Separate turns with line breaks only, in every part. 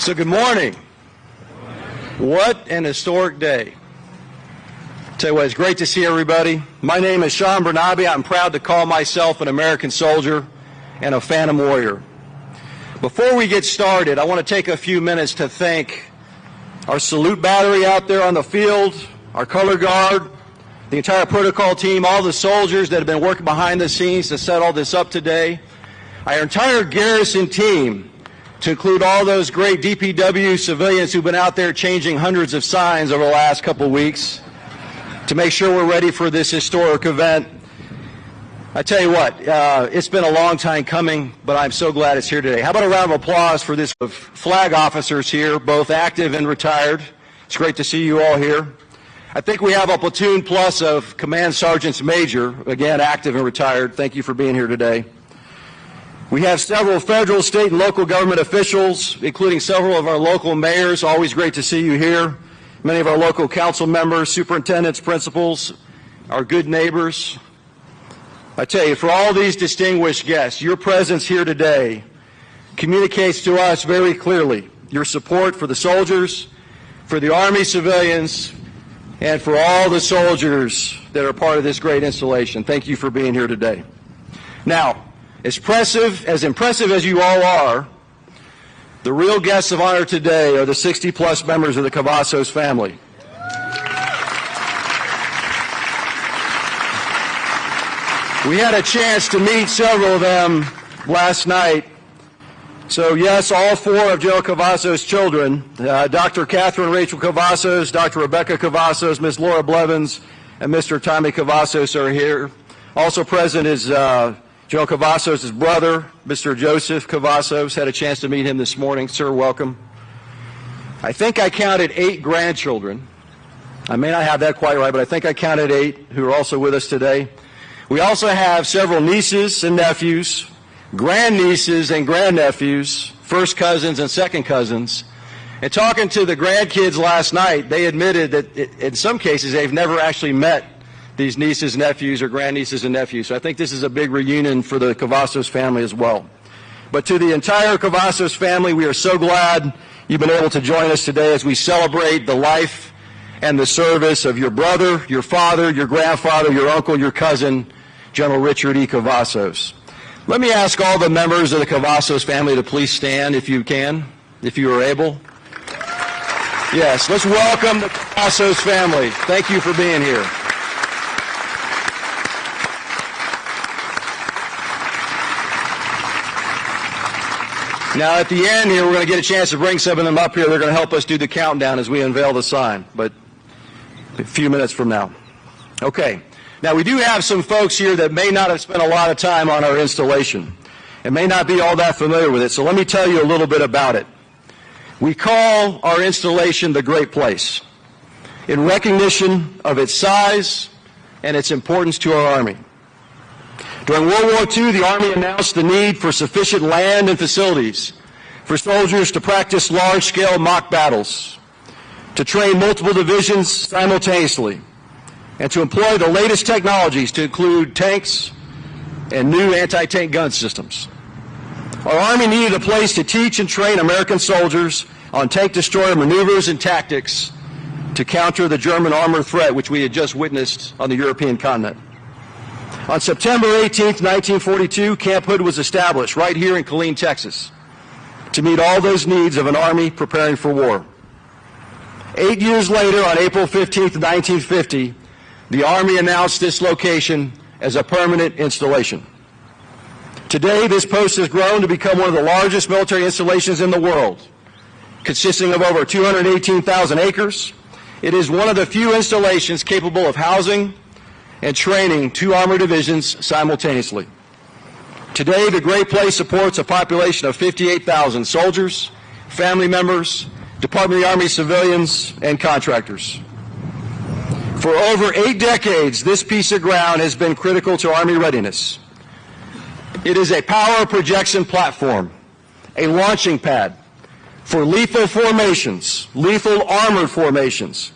So good morning. What an historic day. Tell you what, it's great to see everybody. My name is Sean Bernabe. I'm proud to call myself an American soldier and a phantom warrior. Before we get started, I want to take a few minutes to thank our salute battery out there on the field, our color guard, the entire protocol team, all the soldiers that have been working behind the scenes to set all this up today, our entire garrison team, to include all those great DPW civilians who've been out there changing hundreds of signs over the last couple of weeks to make sure we're ready for this historic event. I tell you what, it's been a long time coming, but I'm so glad it's here today. How about a round of applause for this flag officers here, both active and retired. It's great to see you all here. I think we have a platoon plus of command sergeants major, again, active and retired. Thank you for being here today. We have several federal, state, and local government officials, including several of our local mayors. Always great to see you here. Many of our local council members, superintendents, principals, our good neighbors. I tell you, for all these distinguished guests, your presence here today communicates to us very clearly your support for the soldiers, for the Army civilians, and for all the soldiers that are part of this great installation. Thank you for being here today. Now, as impressive as you all are, the real guests of honor today are the 60-plus members of the Cavazos family. We had a chance to meet several of them last night. So yes, all four of General Cavazos' children, Dr. Catherine Rachel Cavazos, Dr. Rebecca Cavazos, Ms. Laura Blevins, and Mr. Tommy Cavazos are here. Also present is General Cavazos' brother, Mr. Joseph Cavazos. Had a chance to meet him this morning. Sir, welcome. I think I counted 8 grandchildren. I may not have that quite right, but I think I counted 8 who are also with us today. We also have several nieces and nephews, grandnieces and grandnephews, first cousins and second cousins. And talking to the grandkids last night, they admitted that in some cases they've never actually met these nieces, nephews, or grandnieces and nephews. So I think this is a big reunion for the Cavazos family as well. But to the entire Cavazos family, we are so glad you've been able to join us today as we celebrate the life and the service of your brother, your father, your grandfather, your uncle, your cousin, General Richard E. Cavazos. Let me ask all the members of the Cavazos family to please stand if you can, if you are able. Yes, let's welcome the Cavazos family. Thank you for being here. Now, at the end here, we're going to get a chance to bring some of them up here. They're going to help us do the countdown as we unveil the sign, but a few minutes from now. Okay. Now, we do have some folks here that may not have spent a lot of time on our installation and may not be all that familiar with it, so let me tell you a little bit about it. We call our installation the Great Place in recognition of its size and its importance to our Army. During World War II, the Army announced the need for sufficient land and facilities for soldiers to practice large-scale mock battles, to train multiple divisions simultaneously, and to employ the latest technologies to include tanks and new anti-tank gun systems. Our Army needed a place to teach and train American soldiers on tank destroyer maneuvers and tactics to counter the German armor threat, which we had just witnessed on the European continent. On September 18, 1942, Camp Hood was established right here in Killeen, Texas, to meet all those needs of an Army preparing for war. 8 years later, on April 15, 1950, the Army announced this location as a permanent installation. Today, this post has grown to become one of the largest military installations in the world, consisting of over 218,000 acres. It is one of the few installations capable of housing and training 2 armored divisions simultaneously. Today, the Great Place supports a population of 58,000 soldiers, family members, Department of the Army civilians, and contractors. For over 8 decades, this piece of ground has been critical to Army readiness. It is a power projection platform, a launching pad for lethal formations, lethal armored formations,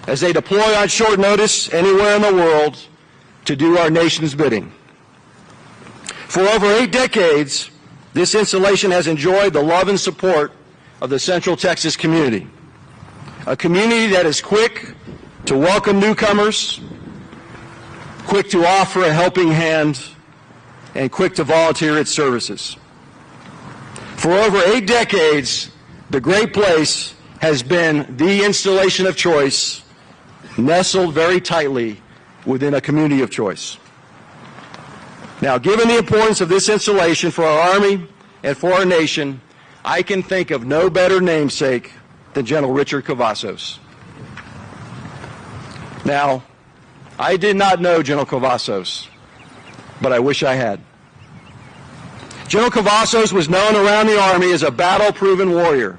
as they deploy on short notice anywhere in the world to do our nation's bidding. For over 8 decades, this installation has enjoyed the love and support of the Central Texas community, a community that is quick to welcome newcomers, quick to offer a helping hand, and quick to volunteer its services. For over 8 decades, the Great Place has been the installation of choice, nestled very tightly within a community of choice. Now, given the importance of this installation for our Army and for our nation, I can think of no better namesake than General Richard Cavazos. Now, I did not know General Cavazos, but I wish I had. General Cavazos was known around the Army as a battle-proven warrior,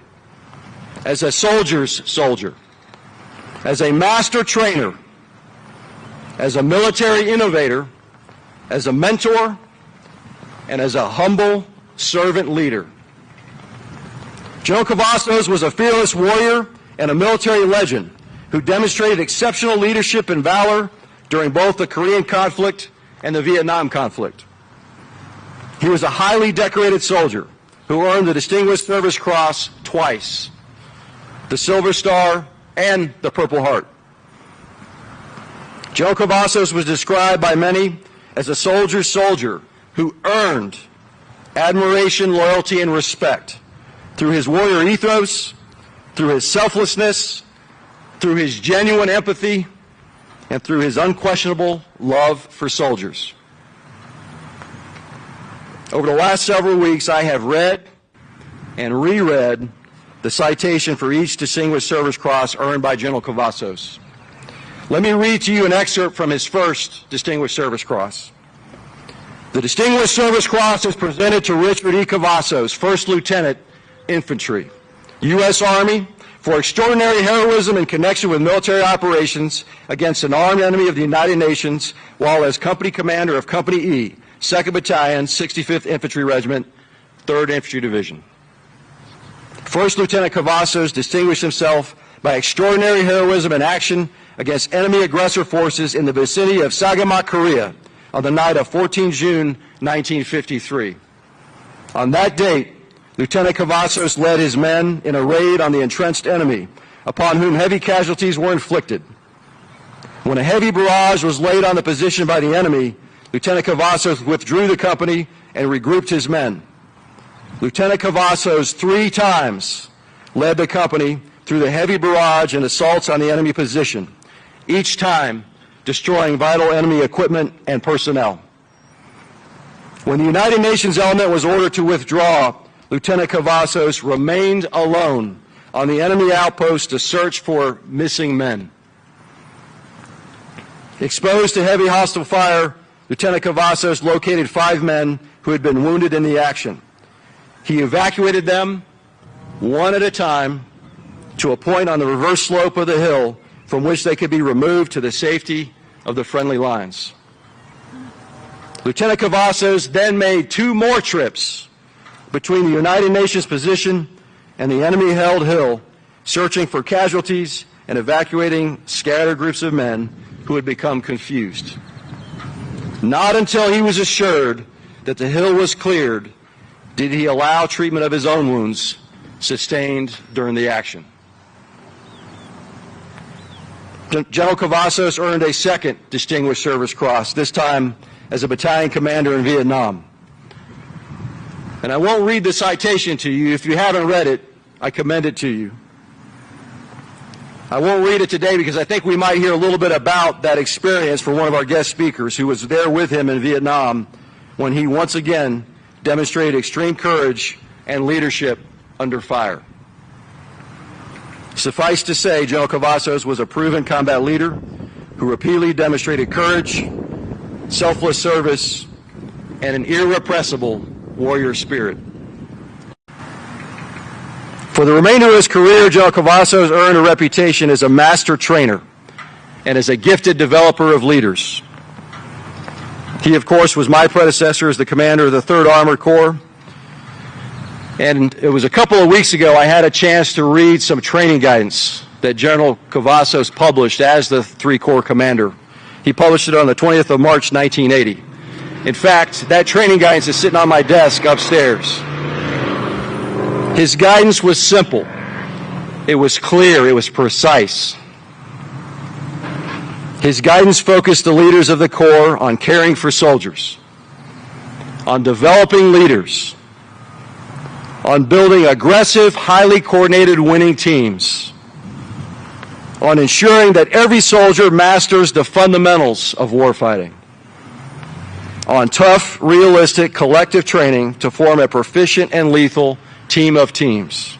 as a soldier's soldier, as a master trainer, as a military innovator, as a mentor, and as a humble servant leader. General Cavazos was a fearless warrior and a military legend who demonstrated exceptional leadership and valor during both the Korean conflict and the Vietnam conflict. He was a highly decorated soldier who earned the Distinguished Service Cross twice, the Silver Star and the Purple Heart. General Cavazos was described by many as a soldier's soldier who earned admiration, loyalty, and respect through his warrior ethos, through his selflessness, through his genuine empathy, and through his unquestionable love for soldiers. Over the last several weeks, I have read and reread the citation for each Distinguished Service Cross earned by General Cavazos. Let me read to you an excerpt from his first Distinguished Service Cross. The Distinguished Service Cross is presented to Richard E. Cavazos, 1st Lieutenant, Infantry, U.S. Army, for extraordinary heroism in connection with military operations against an armed enemy of the United Nations while as Company Commander of Company E, 2nd Battalion, 65th Infantry Regiment, 3rd Infantry Division. 1st Lieutenant Cavazos distinguished himself by extraordinary heroism in action against enemy aggressor forces in the vicinity of Sagamak, Korea, on the night of 14 June 1953. On that date, Lieutenant Cavazos led his men in a raid on the entrenched enemy, upon whom heavy casualties were inflicted. When a heavy barrage was laid on the position by the enemy, Lieutenant Cavazos withdrew the company and regrouped his men. Lieutenant Cavazos 3 times led the company through the heavy barrage and assaults on the enemy position, each time destroying vital enemy equipment and personnel. When the United Nations element was ordered to withdraw, Lieutenant Cavazos remained alone on the enemy outpost to search for missing men. Exposed to heavy hostile fire, Lieutenant Cavazos located 5 men who had been wounded in the action. He evacuated them one at a time to a point on the reverse slope of the hill from which they could be removed to the safety of the friendly lines. Lieutenant Cavazos then made 2 more trips between the United Nations position and the enemy-held hill, searching for casualties and evacuating scattered groups of men who had become confused. Not until he was assured that the hill was cleared did he allow treatment of his own wounds sustained during the action. General Cavazos earned a 2nd Distinguished Service Cross, this time as a battalion commander in Vietnam. And I won't read the citation to you. If you haven't read it, I commend it to you. I won't read it today because I think we might hear a little bit about that experience from one of our guest speakers who was there with him in Vietnam when he once again demonstrated extreme courage and leadership under fire. Suffice to say, General Cavazos was a proven combat leader who repeatedly demonstrated courage, selfless service, and an irrepressible warrior spirit. For the remainder of his career, General Cavazos earned a reputation as a master trainer and as a gifted developer of leaders. He, of course, was my predecessor as the commander of the 3rd Armored Corps. And it was a couple of weeks ago I had a chance to read some training guidance that General Cavazos published as the 3 Corps commander. He published it on the 20th of March, 1980. In fact, that training guidance is sitting on my desk upstairs. His guidance was simple. It was clear. It was precise. His guidance focused the leaders of the Corps on caring for soldiers, on developing leaders, on building aggressive, highly coordinated winning teams, on ensuring that every soldier masters the fundamentals of warfighting, on tough, realistic, collective training to form a proficient and lethal team of teams.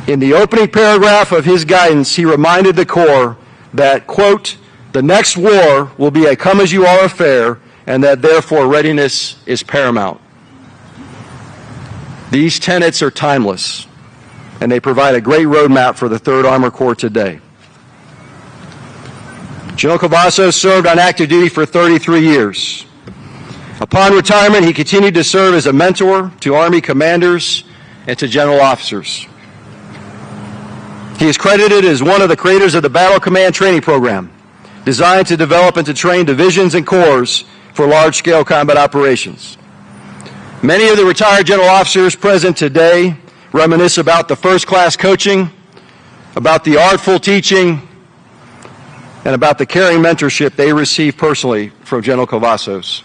In the opening paragraph of his guidance, he reminded the Corps that, quote, the next war will be a come-as-you-are affair, and that therefore readiness is paramount. These tenets are timeless, and they provide a great roadmap for the 3rd Armored Corps today. General Cavazos served on active duty for 33 years. Upon retirement, he continued to serve as a mentor to Army commanders and to general officers. He is credited as one of the creators of the Battle Command Training Program, designed to develop and to train divisions and corps for large-scale combat operations. Many of the retired general officers present today reminisce about the first-class coaching, about the artful teaching, and about the caring mentorship they received personally from General Cavazos.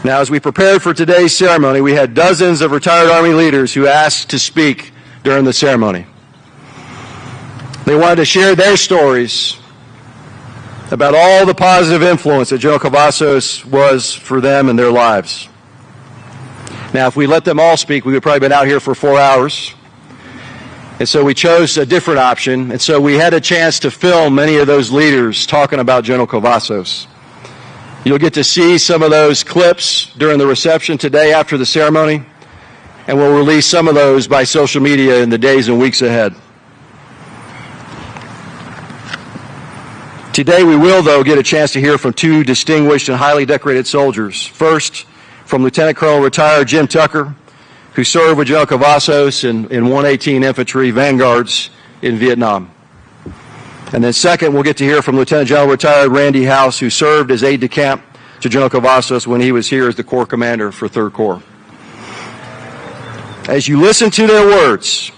Now, as we prepared for today's ceremony, we had dozens of retired Army leaders who asked to speak during the ceremony. They wanted to share their stories about all the positive influence that General Cavazos was for them and their lives. Now, if we let them all speak, we would probably been out here for 4 hours. And so we chose a different option. And so we had a chance to film many of those leaders talking about General Cavazos. You'll get to see some of those clips during the reception today after the ceremony. And we'll release some of those by social media in the days and weeks ahead. Today we will, though, get a chance to hear from 2 distinguished and highly decorated soldiers. First, from Lieutenant Colonel retired Jim Tucker, who served with General Cavazos in 118 Infantry Vanguards in Vietnam. And then second, we'll get to hear from Lieutenant General retired Randy House, who served as aide-de-camp to General Cavazos when he was here as the Corps Commander for 3rd Corps. As you listen to their words,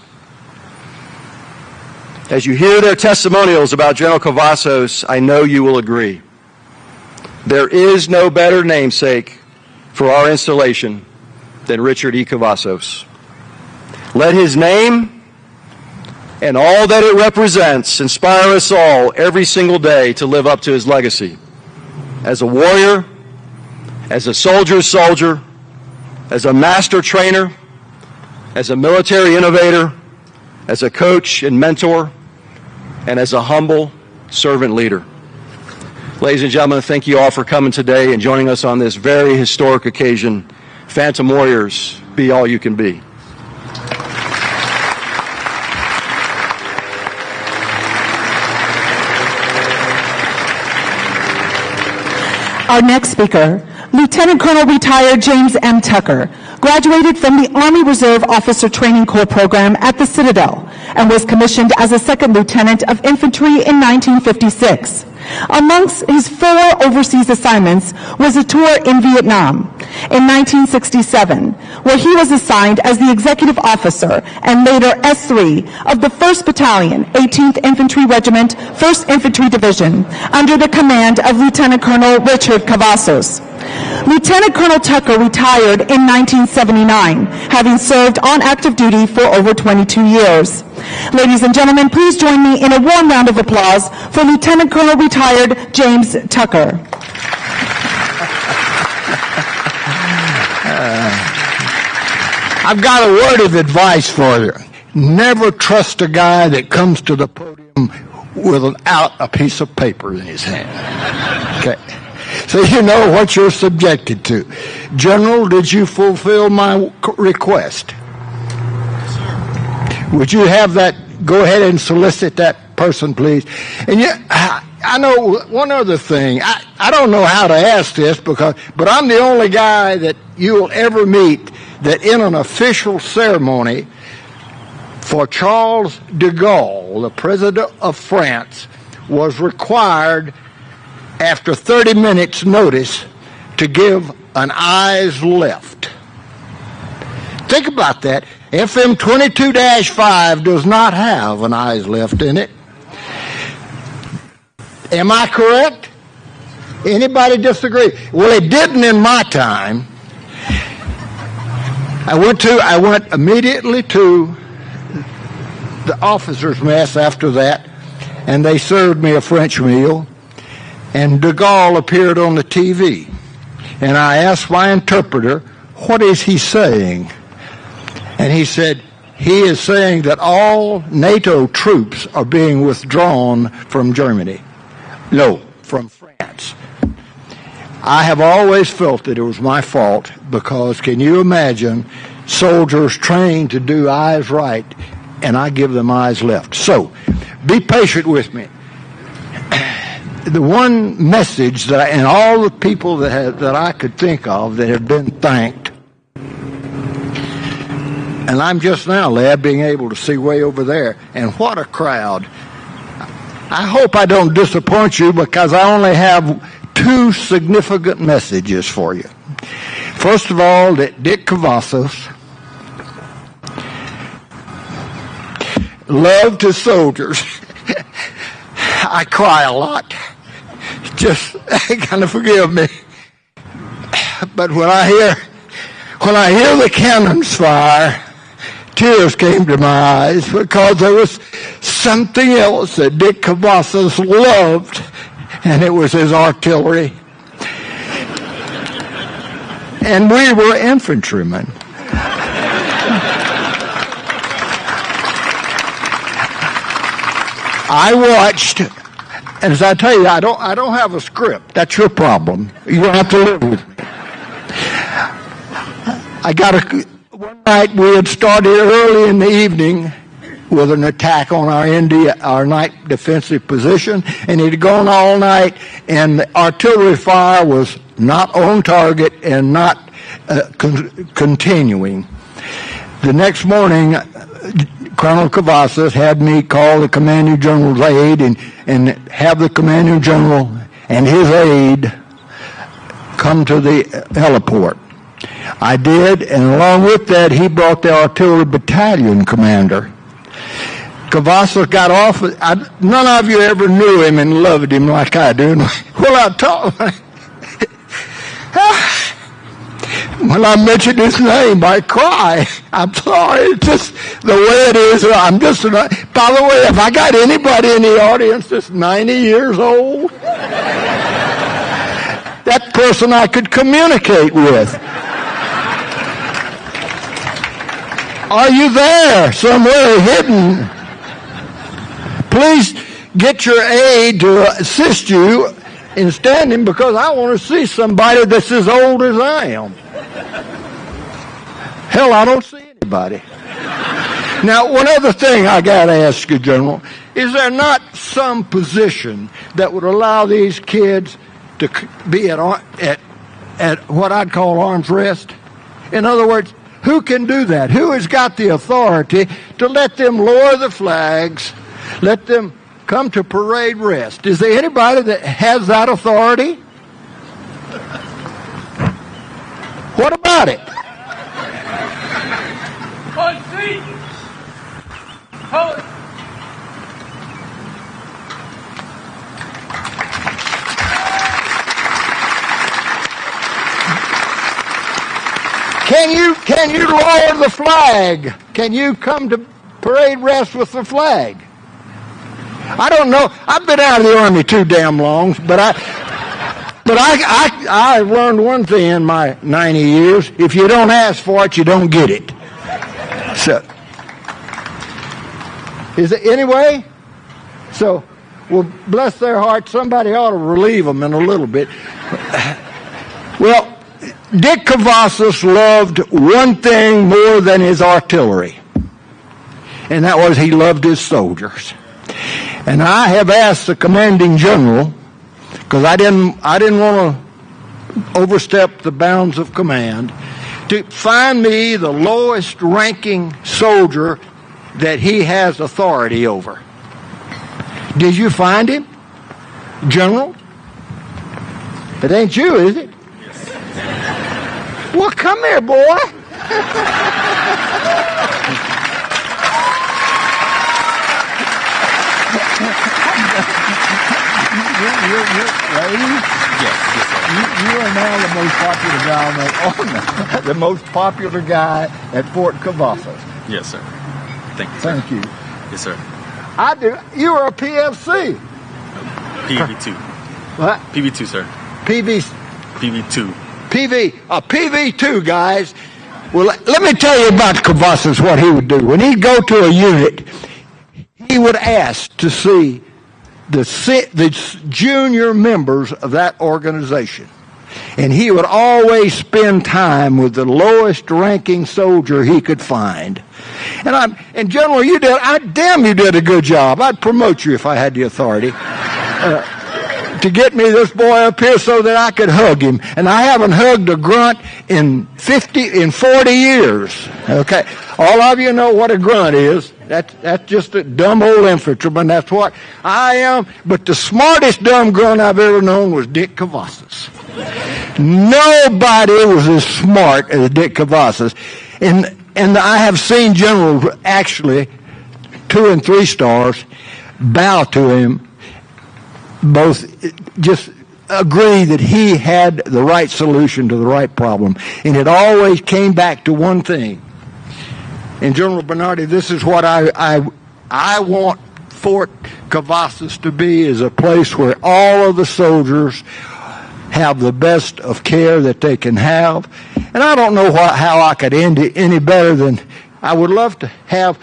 as you hear their testimonials about General Cavazos, I know you will agree. There is no better namesake for our installation than Richard E. Cavazos. Let his name and all that it represents inspire us all every single day to live up to his legacy. As a warrior, as a soldier's soldier, as a master trainer, as a military innovator, as a coach and mentor, and as a humble servant leader. Ladies and gentlemen, thank you all for coming today and joining us on this very historic occasion. Phantom Warriors, be all you can be.
Our next speaker, Lieutenant Colonel retired James M. Tucker, graduated from the Army Reserve Officer Training Corps program at the Citadel and was commissioned as a 2nd Lieutenant of Infantry in 1956. Amongst his 4 overseas assignments was a tour in Vietnam in 1967, where he was assigned as the executive officer and later S3 of the 1st Battalion, 18th Infantry Regiment, 1st Infantry Division, under the command of Lieutenant Colonel Richard Cavazos. Lieutenant Colonel Tucker retired in 1979, having served on active duty for over 22 years. Ladies and gentlemen, please join me in a warm round of applause for Lieutenant Colonel retired James Tucker.
I've got a word of advice for you. Never trust a guy that comes to the podium without a piece of paper in his hand. Okay. So you know what you're subjected to. General, did you fulfill my request?
Yes, sir.
Would you have that, go ahead and solicit that person, please? And yeah, I know one other thing. I don't know how to ask this, but I'm the only guy that you'll ever meet that in an official ceremony for Charles de Gaulle, the President of France, was required after 30 minutes notice to give an eyes left. Think about that. FM 22-5 does not have an eyes left in it. Am I correct? Anybody disagree? Well, it didn't in my time. I went immediately to the officers' mess after that, and they served me a French meal, and de Gaulle appeared on the TV. And I asked my interpreter, what is he saying? And he said, he is saying that all NATO troops are being withdrawn from Germany. No, from France. I have always felt that it was my fault because can you imagine soldiers trained to do eyes right and I give them eyes left. So be patient with me. The one message that and all the people that I could think of that have been thanked, and I'm just now, lad, being able to see way over there, and what a crowd. I hope I don't disappoint you because I only have two significant messages for you. First of all, that Dick Cavazos loved his soldiers. I cry a lot. Just kind of forgive me. But when I hear the cannons fire, tears came to my eyes because there was something else that Dick Cavazos loved, and it was his artillery. And we were infantrymen. I watched, and as I tell you, I don't have a script. That's your problem. You don't have to live with me. One night we had started early in the evening with an attack on our night defensive position, and it had gone all night, and the artillery fire was not on target and not continuing. The next morning, Colonel Cavazos had me call the commanding general's aide and have the commanding general and his aide come to the heliport. I did, and along with that, he brought the artillery battalion commander. Cavazos got off. None of you ever knew him and loved him like I do. Well, when I mention his name, I cry. I'm sorry. It's just the way it is. By the way, if I got anybody in the audience that's 90 years old, that person I could communicate with. Are you there somewhere hidden? Please get your aide to assist you in standing because I want to see somebody that's as old as I am. Hell, I don't see anybody. Now, one other thing I got to ask you, General, is there not some position that would allow these kids to be at what I'd call arm's rest? In other words, who can do that? Who has got the authority to let them lower the flags, let them come to parade rest? Is there anybody that has that authority? What about it? Can you lower the flag? Can you come to parade rest with the flag? I don't know. I've been out of the Army too damn long, but I learned one thing in my 90 years. If you don't ask for it, you don't get it. So, is it anyway? So, well, bless their hearts. Somebody ought to relieve them in a little bit. Well, Dick Cavazos loved one thing more than his artillery, and that was he loved his soldiers. And I have asked the commanding general, because I didn't want to overstep the bounds of command, to find me the lowest ranking soldier that he has authority over. Did you find him, General? It ain't you, is it? Well, come here, boy. Ladies,
Yes, sir.
you are now the most popular guy on the most popular guy at Fort Cavazos.
Yes, sir. Thank you, sir.
Thank you.
Yes, sir.
I do. You are a PFC.
PV2.
What?
PV2, sir.
PV,
PV2.
a PV2, guys. Well, let me tell you about Cavazos, what he would do. When he'd go to a unit, he would ask to see the junior members of that organization. And he would always spend time with the lowest ranking soldier he could find. And General, you did a good job. I'd promote you if I had the authority. To get me this boy up here so that I could hug him. And I haven't hugged a grunt in 40 years. Okay. All of you know what a grunt is. That's just a dumb old infantryman. That's what I am. But the smartest dumb grunt I've ever known was Dick Cavazos. Nobody was as smart as Dick Cavazos. And I have seen generals, actually 2 and 3 stars, bow to him, both just agree that he had the right solution to the right problem. And it always came back to one thing. And General Bernardi, this is what I want Fort Cavazos to be, is a place where all of the soldiers have the best of care that they can have. And I don't know how I could end it any better than I would love to have.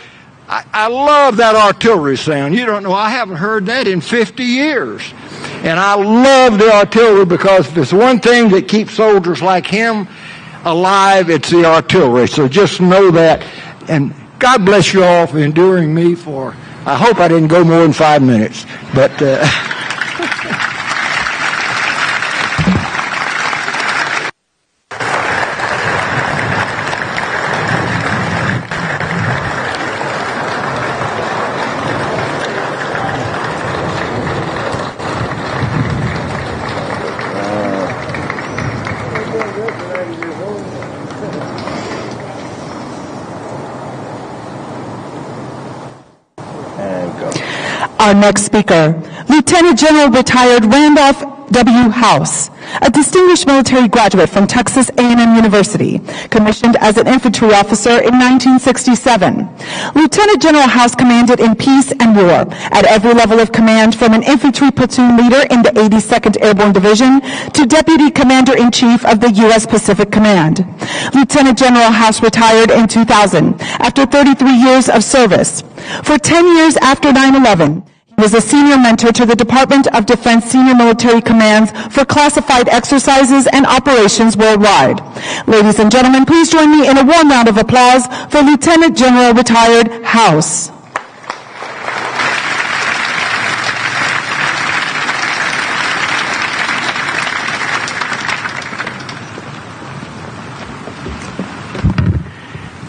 I love that artillery sound. You don't know, I haven't heard that in 50 years. And I love the artillery, because if there's one thing that keeps soldiers like him alive, it's the artillery. So just know that. And God bless you all for enduring me for, I hope I didn't go more than 5 minutes. But
Our next speaker, Lieutenant General retired Randolph W. House, a distinguished military graduate from Texas A&M University, commissioned as an infantry officer in 1967. Lieutenant General House commanded in peace and war at every level of command, from an infantry platoon leader in the 82nd Airborne Division to Deputy Commander-in-Chief of the U.S. Pacific Command. Lieutenant General House retired in 2000 after 33 years of service. For 10 years after 9/11, he was a senior mentor to the Department of Defense Senior Military Commands for classified exercises and operations worldwide. Ladies and gentlemen, please join me in a warm round of applause for Lieutenant General retired House.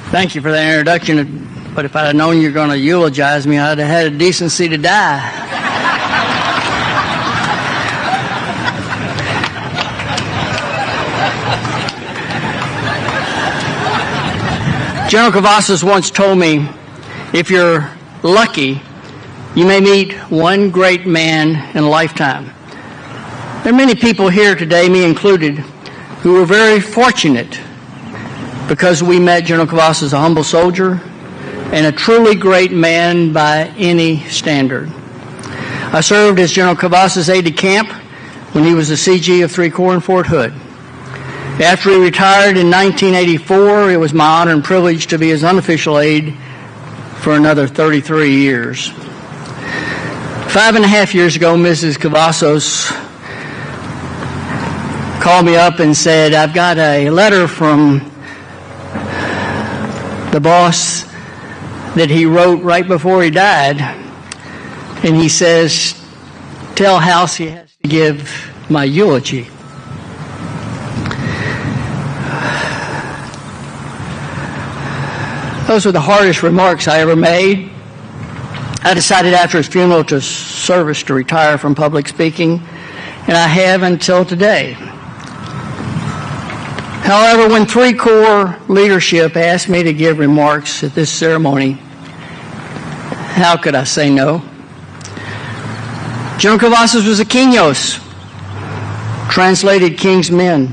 Thank you for that introduction, but if I'd have known you were going to eulogize me, I'd have had a decency to die. General Cavazos once told me, if you're lucky, you may meet one great man in a lifetime. There are many people here today, me included, who were very fortunate because we met General Cavazos, a humble soldier and a truly great man by any standard. I served as General Cavazos' aide-de-camp when he was the CG of 3 Corps in Fort Hood. After he retired in 1984, it was my honor and privilege to be his unofficial aide for another 33 years. 5.5 years ago, Mrs. Cavazos called me up and said, I've got a letter from the boss that he wrote right before he died, and he says, tell House he has to give my eulogy. Those were the hardest remarks I ever made. I decided after his funeral to service to retire from public speaking, and I have until today. However, when 3 Corps leadership asked me to give remarks at this ceremony, how could I say no? General Cavazos was a Quiños, translated King's Men.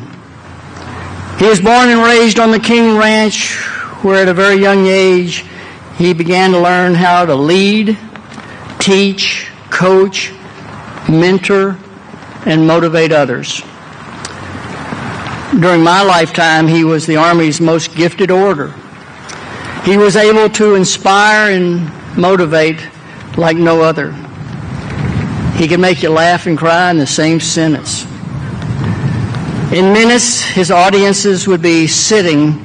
He was born and raised on the King Ranch, where at a very young age he began to learn how to lead, teach, coach, mentor, and motivate others. During my lifetime, he was the Army's most gifted orator. He was able to inspire and motivate like no other. He could make you laugh and cry in the same sentence. In minutes, his audiences would be sitting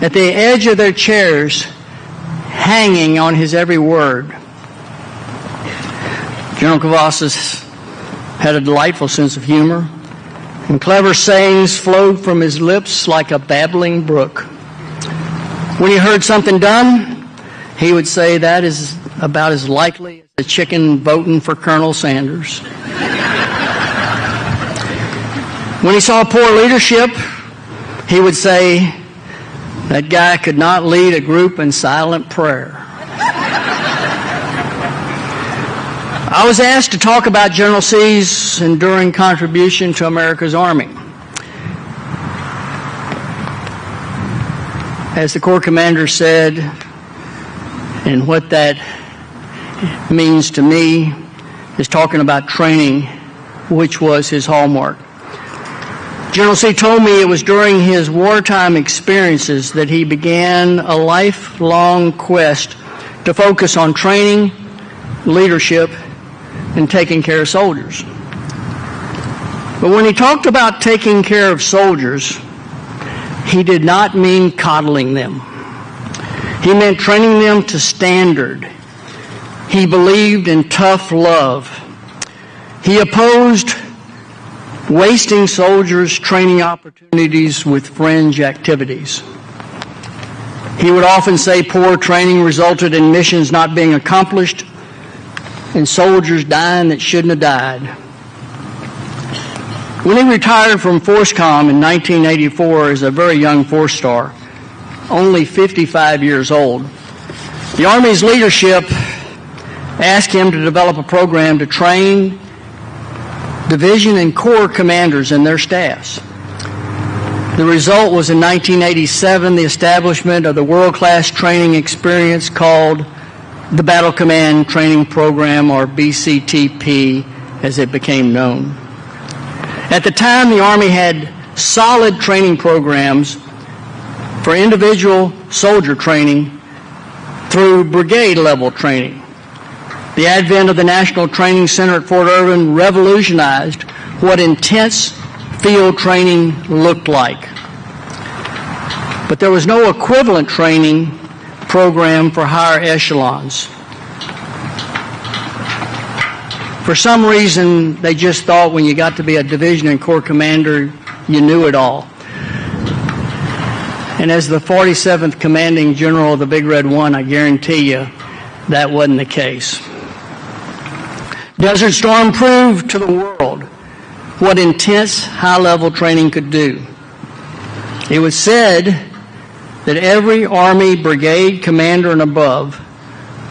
at the edge of their chairs, hanging on his every word. General Cavazos had a delightful sense of humor, and clever sayings flowed from his lips like a babbling brook. When he heard something done, he would say, "That is about as likely as a chicken voting for Colonel Sanders." When he saw poor leadership, he would say, "That guy could not lead a group in silent prayer." I was asked to talk about General C's enduring contribution to America's Army. As the Corps Commander said, and what that means to me is talking about training, which was his hallmark. General C told me it was during his wartime experiences that he began a lifelong quest to focus on training, leadership, and taking care of soldiers. But when he talked about taking care of soldiers, he did not mean coddling them. He meant training them to standard. He believed in tough love. He opposed wasting soldiers' training opportunities with fringe activities. He would often say poor training resulted in missions not being accomplished and soldiers dying that shouldn't have died. When he retired from FORSCOM in 1984 as a very young four-star, only 55 years old, the Army's leadership asked him to develop a program to train division and corps commanders and their staffs. The result was in 1987 the establishment of the world-class training experience called the Battle Command Training Program, or BCTP, as it became known. At the time, the Army had solid training programs for individual soldier training through brigade-level training. The advent of the National Training Center at Fort Irwin revolutionized what intense field training looked like. But there was no equivalent training program for higher echelons. For some reason, they just thought when you got to be a division and corps commander, you knew it all. And as the 47th commanding general of the Big Red One, I guarantee you that wasn't the case. Desert Storm proved to the world what intense high-level training could do. It was said that every Army brigade commander and above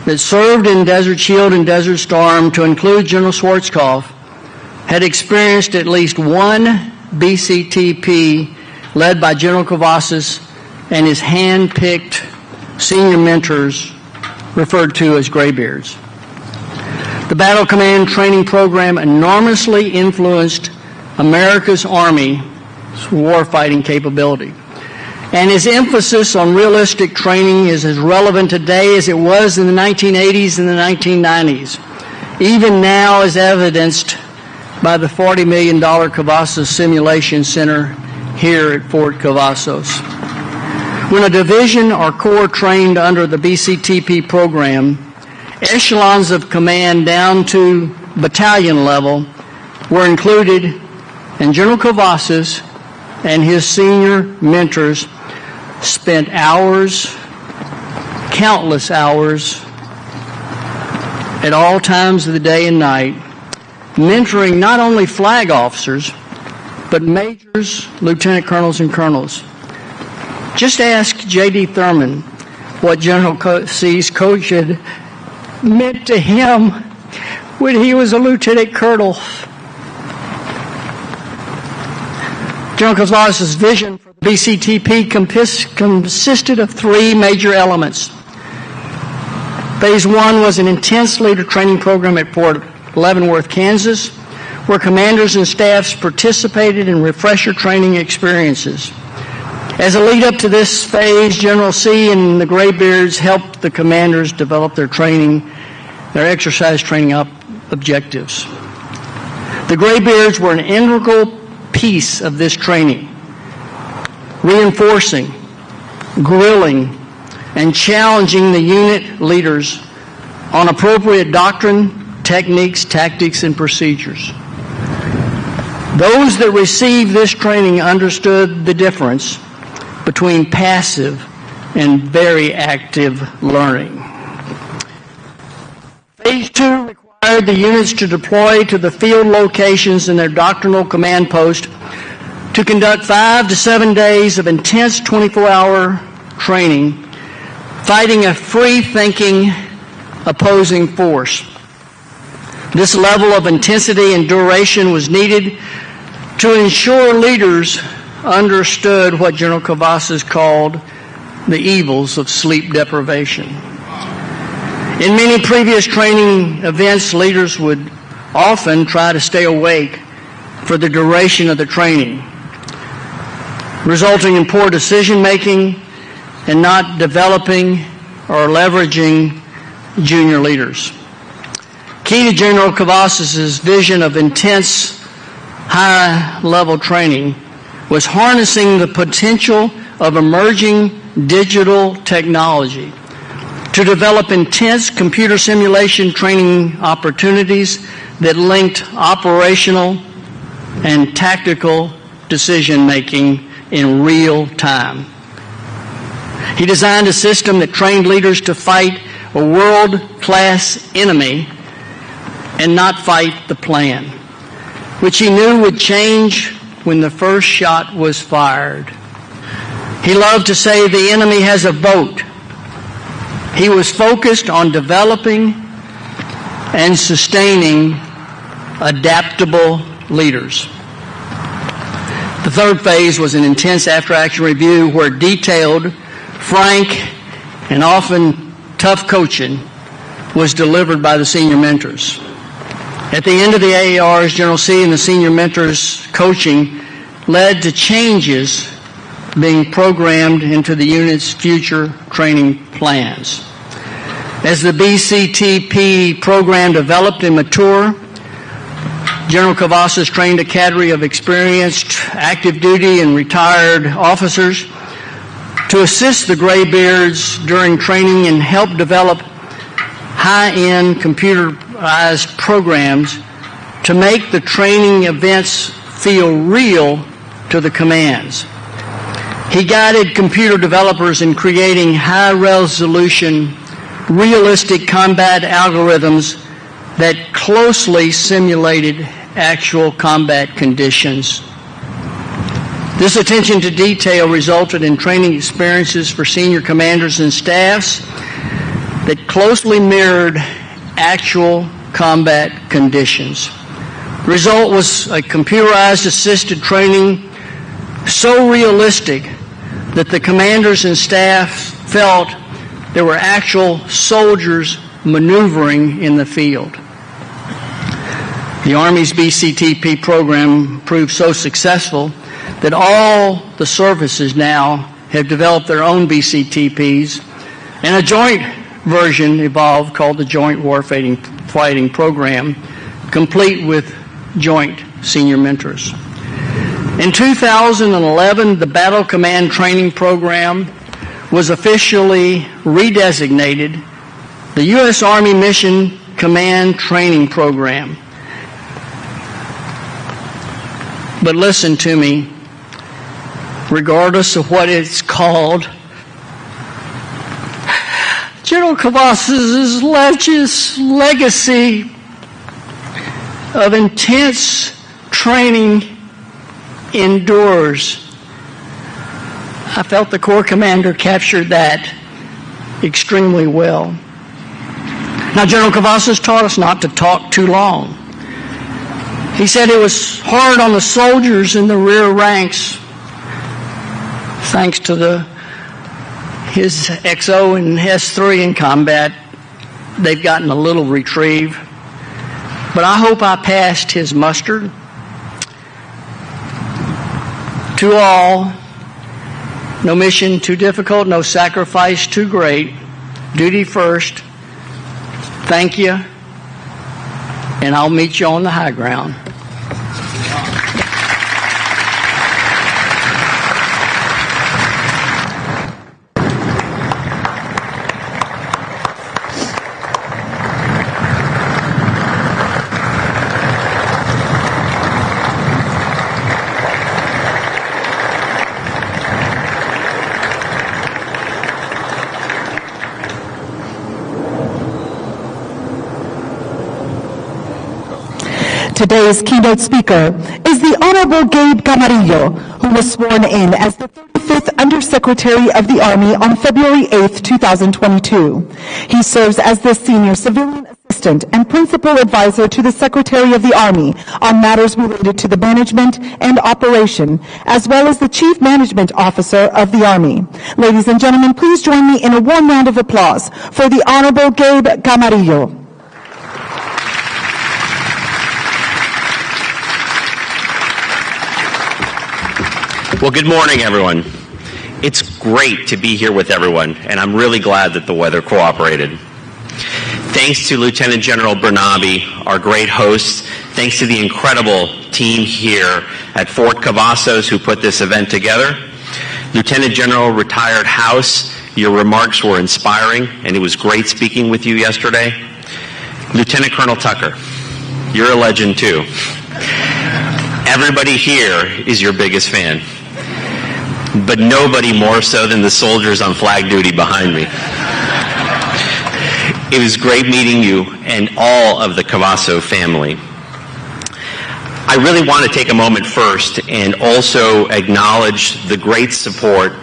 that served in Desert Shield and Desert Storm, to include General Schwarzkopf, had experienced at least one BCTP led by General Cavazos and his hand-picked senior mentors referred to as graybeards. The Battle Command Training Program enormously influenced America's Army's warfighting capability. And his emphasis on realistic training is as relevant today as it was in the 1980s and the 1990s, even now as evidenced by the $40 million Cavazos Simulation Center here at Fort Cavazos. When a division or corps trained under the BCTP program, echelons of command down to battalion level were included, and General Cavazos and his senior mentors spent hours, countless hours, at all times of the day and night, mentoring not only flag officers, but majors, lieutenant colonels, and colonels. Just ask J.D. Thurman what General C's coach had meant to him when he was a lieutenant colonel. General Cavazos' vision for the BCTP consisted of three major elements. Phase one was an intense leader training program at Fort Leavenworth, Kansas, where commanders and staffs participated in refresher training experiences. As a lead up to this phase, General C and the Graybeards helped the commanders develop their exercise training objectives. The Graybeards were an integral piece of this training, reinforcing, grilling, and challenging the unit leaders on appropriate doctrine, techniques, tactics, and procedures. Those that received this training understood the difference between passive and very active learning. Phase two required the units to deploy to the field locations in their doctrinal command post to conduct 5 to 7 days of intense 24-hour training, fighting a free-thinking opposing force. This level of intensity and duration was needed to ensure leaders understood what General Cavazos called the evils of sleep deprivation. In many previous training events, leaders would often try to stay awake for the duration of the training, resulting in poor decision-making and not developing or leveraging junior leaders. Key to General Cavazos' vision of intense, high-level training was harnessing the potential of emerging digital technology to develop intense computer simulation training opportunities that linked operational and tactical decision-making in real time. He designed a system that trained leaders to fight a world-class enemy and not fight the plan, which he knew would change when the first shot was fired. He loved to say the enemy has a vote. He was focused on developing and sustaining adaptable leaders. The third phase was an intense after-action review where detailed, frank, and often tough coaching was delivered by the senior mentors. At the end of the AARs, General C and the senior mentors' coaching led to changes being programmed into the unit's future training plans. As the BCTP program developed and matured, General Cavazos trained a cadre of experienced active duty and retired officers to assist the Graybeards during training and help develop high-end computerized programs to make the training events feel real to the commands. He guided computer developers in creating high-resolution, realistic combat algorithms that closely simulated actual combat conditions. This attention to detail resulted in training experiences for senior commanders and staffs that closely mirrored actual combat conditions. The result was a computerized assisted training so realistic that the commanders and staff felt there were actual soldiers maneuvering in the field. The Army's BCTP program proved so successful that all the services now have developed their own BCTPs, and a joint version evolved called the Joint Warfighting Program, complete with joint senior mentors. In 2011, the Battle Command Training Program was officially redesignated the U.S. Army Mission Command Training Program. But listen to me, regardless of what it's called, General Cavazos' legacy of intense training endures. I felt the Corps commander captured that extremely well. Now, General Cavazos taught us not to talk too long. He said it was hard on the soldiers in the rear ranks, thanks to his XO and S3 in combat. They've gotten a little reprieve. But I hope I passed his muster. To all, no mission too difficult, no sacrifice too great, duty first. Thank you, and I'll meet you on the high ground.
Today's keynote speaker is the Honorable Gabe Camarillo, who was sworn in as the 35th Undersecretary of the Army on February 8, 2022. He serves as the Senior Civilian Assistant and Principal Advisor to the Secretary of the Army on matters related to the management and operation, as well as the Chief Management Officer of the Army. Ladies and gentlemen, please join me in a warm round of applause for the Honorable Gabe Camarillo.
Well, good morning, everyone. It's great to be here with everyone, and I'm really glad that the weather cooperated. Thanks to Lieutenant General Bernabe, our great host. Thanks to the incredible team here at Fort Cavazos who put this event together. Lieutenant General Retired House, your remarks were inspiring, and it was great speaking with you yesterday. Lieutenant Colonel Tucker, you're a legend too. Everybody here is your biggest fan, but nobody more so than the soldiers on flag duty behind me. It was great meeting you and all of the Cavazos family. I really want to take a moment first and also acknowledge the great support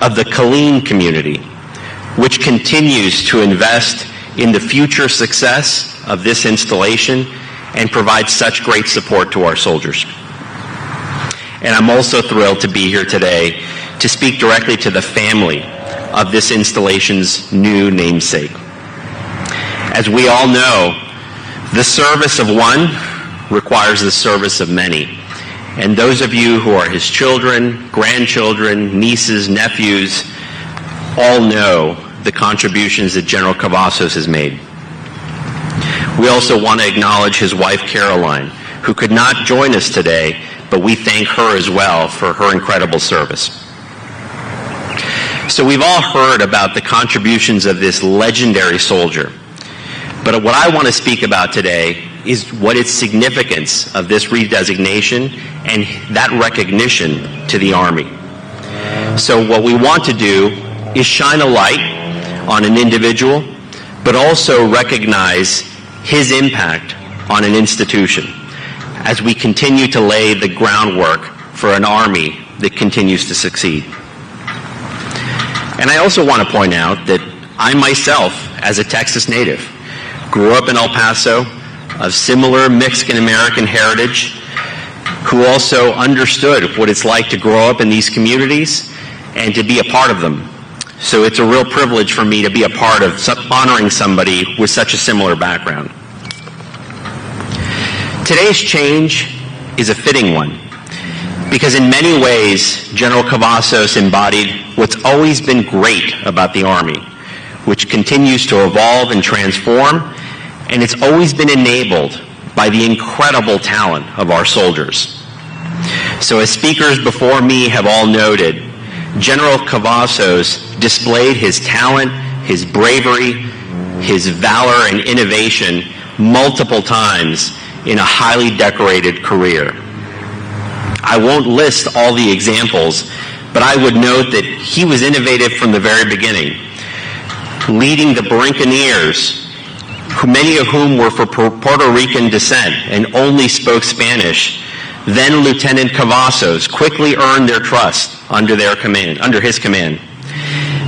of the Killeen community, which continues to invest in the future success of this installation and provides such great support to our soldiers. And I'm also thrilled to be here today to speak directly to the family of this installation's new namesake. As we all know, the service of one requires the service of many. And those of you who are his children, grandchildren, nieces, nephews, all know the contributions that General Cavazos has made. We also want to acknowledge his wife, Caroline, who could not join us today, but we thank her as well for her incredible service. So we've all heard about the contributions of this legendary soldier. But what I want to speak about today is what is significance of this redesignation and that recognition to the Army. So what we want to do is shine a light on an individual, but also recognize his impact on an institution as we continue to lay the groundwork for an Army that continues to succeed. And I also want to point out that I myself, as a Texas native, grew up in El Paso, of similar Mexican-American heritage, who also understood what it's like to grow up in these communities and to be a part of them. So it's a real privilege for me to be a part of honoring somebody with such a similar background. Today's change is a fitting one, because in many ways, General Cavazos embodied what's always been great about the Army, which continues to evolve and transform, and it's always been enabled by the incredible talent of our soldiers. So as speakers before me have all noted, General Cavazos displayed his talent, his bravery, his valor and innovation multiple times in a highly decorated career. I won't list all the examples, but I would note that he was innovative from the very beginning, leading the Buccaneers, many of whom were from Puerto Rican descent and only spoke Spanish, then Lieutenant Cavazos, quickly earned their trust under his command.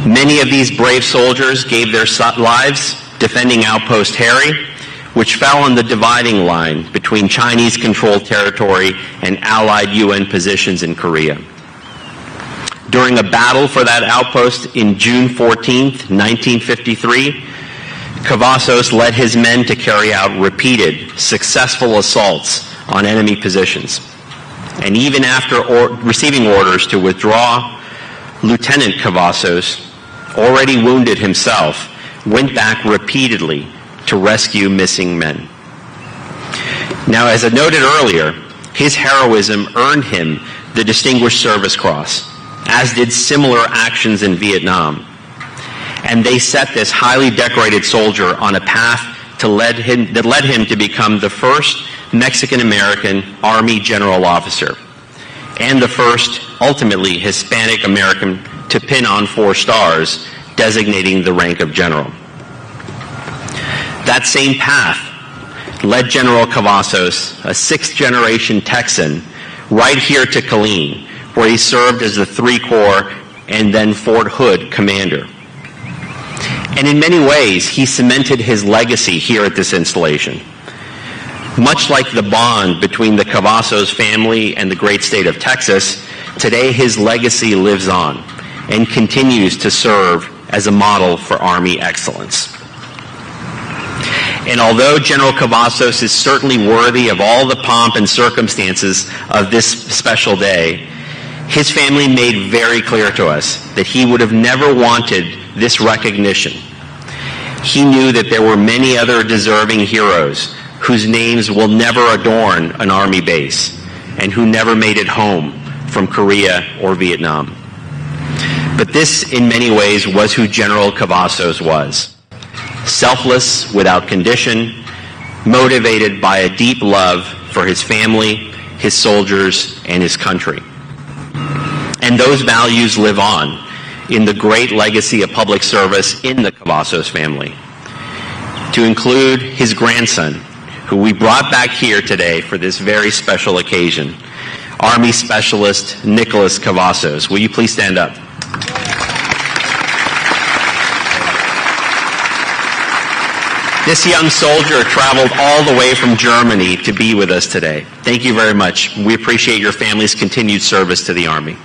Many of these brave soldiers gave their lives defending Outpost Harry, which fell on the dividing line between Chinese-controlled territory and Allied UN positions in Korea. During a battle for that outpost in June 14, 1953, Cavazos led his men to carry out repeated, successful assaults on enemy positions. And even after receiving orders to withdraw, Lieutenant Cavazos, already wounded himself, went back repeatedly to rescue missing men. Now, as I noted earlier, his heroism earned him the Distinguished Service Cross, as did similar actions in Vietnam. And they set this highly decorated soldier on a path that led him to become the first Mexican-American Army general officer, and the first, ultimately, Hispanic American to pin on 4 stars, designating the rank of general. That same path led General Cavazos, a 6th-generation Texan, right here to Killeen, where he served as the 3 Corps and then Fort Hood commander. And in many ways, he cemented his legacy here at this installation. Much like the bond between the Cavazos family and the great state of Texas, today his legacy lives on and continues to serve as a model for Army excellence. And although General Cavazos is certainly worthy of all the pomp and circumstances of this special day, his family made very clear to us that he would have never wanted this recognition. He knew that there were many other deserving heroes whose names will never adorn an Army base and who never made it home from Korea or Vietnam. But this, in many ways, was who General Cavazos was. Selfless, without condition, motivated by a deep love for his family, his soldiers, and his country. And those values live on in the great legacy of public service in the Cavazos family, to include his grandson, who we brought back here today for this very special occasion, Army Specialist Nicholas Cavazos. Will you please stand up? This young soldier traveled all the way from Germany to be with us today. Thank you very much. We appreciate your family's continued service to the Army.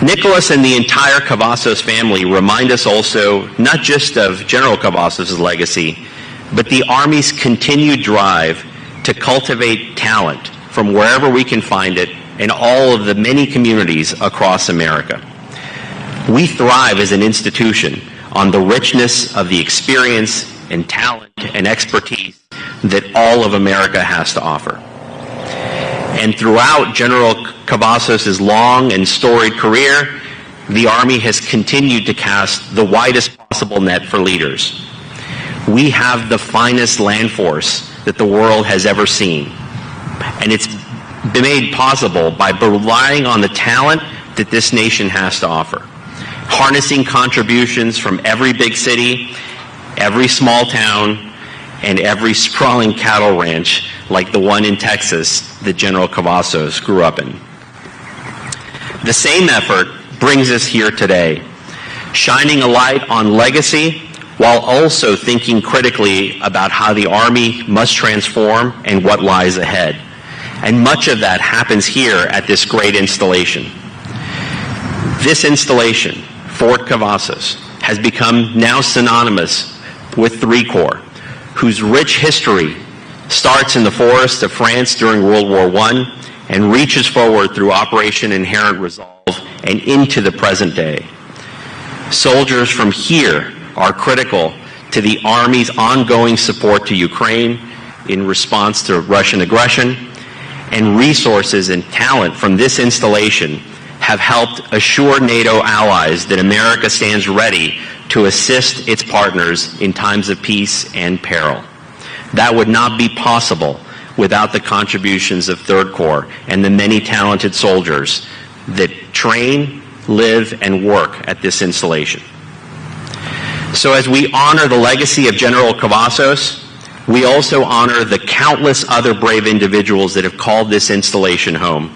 Nicholas and the entire Cavazos family remind us also not just of General Cavazos' legacy, but the Army's continued drive to cultivate talent from wherever we can find it in all of the many communities across America. We thrive as an institution on the richness of the experience and talent and expertise that all of America has to offer. And throughout General Cavazos' long and storied career, the Army has continued to cast the widest possible net for leaders. We have the finest land force that the world has ever seen. And it's been made possible by relying on the talent that this nation has to offer. Harnessing contributions from every big city, every small town, and every sprawling cattle ranch like the one in Texas that General Cavazos grew up in. The same effort brings us here today, shining a light on legacy while also thinking critically about how the Army must transform and what lies ahead. And much of that happens here at this great installation. This installation, Fort Cavazos, has become now synonymous with 3 Corps, whose rich history starts in the forests of France during World War I and reaches forward through Operation Inherent Resolve and into the present day. Soldiers from here are critical to the Army's ongoing support to Ukraine in response to Russian aggression, and resources and talent from this installation have helped assure NATO allies that America stands ready to assist its partners in times of peace and peril. That would not be possible without the contributions of 3rd Corps and the many talented soldiers that train, live, and work at this installation. So as we honor the legacy of General Cavazos, We also honor the countless other brave individuals that have called this installation home.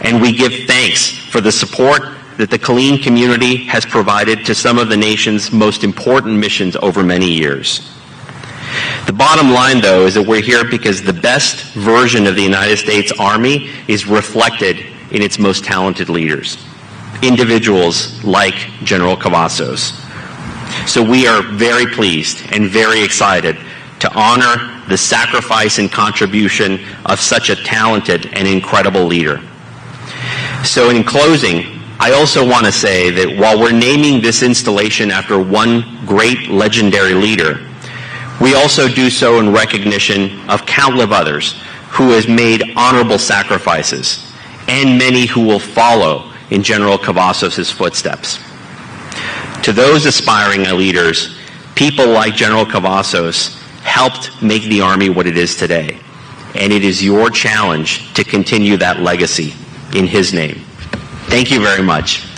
And we give thanks for the support that the Killeen community has provided to some of the nation's most important missions over many years. The bottom line, though, is that we're here because the best version of the United States Army is reflected in its most talented leaders, individuals like General Cavazos. So we are very pleased and very excited to honor the sacrifice and contribution of such a talented and incredible leader. So in closing, I also want to say that while we're naming this installation after one great legendary leader, we also do so in recognition of countless others who has made honorable sacrifices, and many who will follow in General Cavazos' footsteps. To those aspiring leaders, people like General Cavazos helped make the Army what it is today, and it is your challenge to continue that legacy in his name. Thank you very much.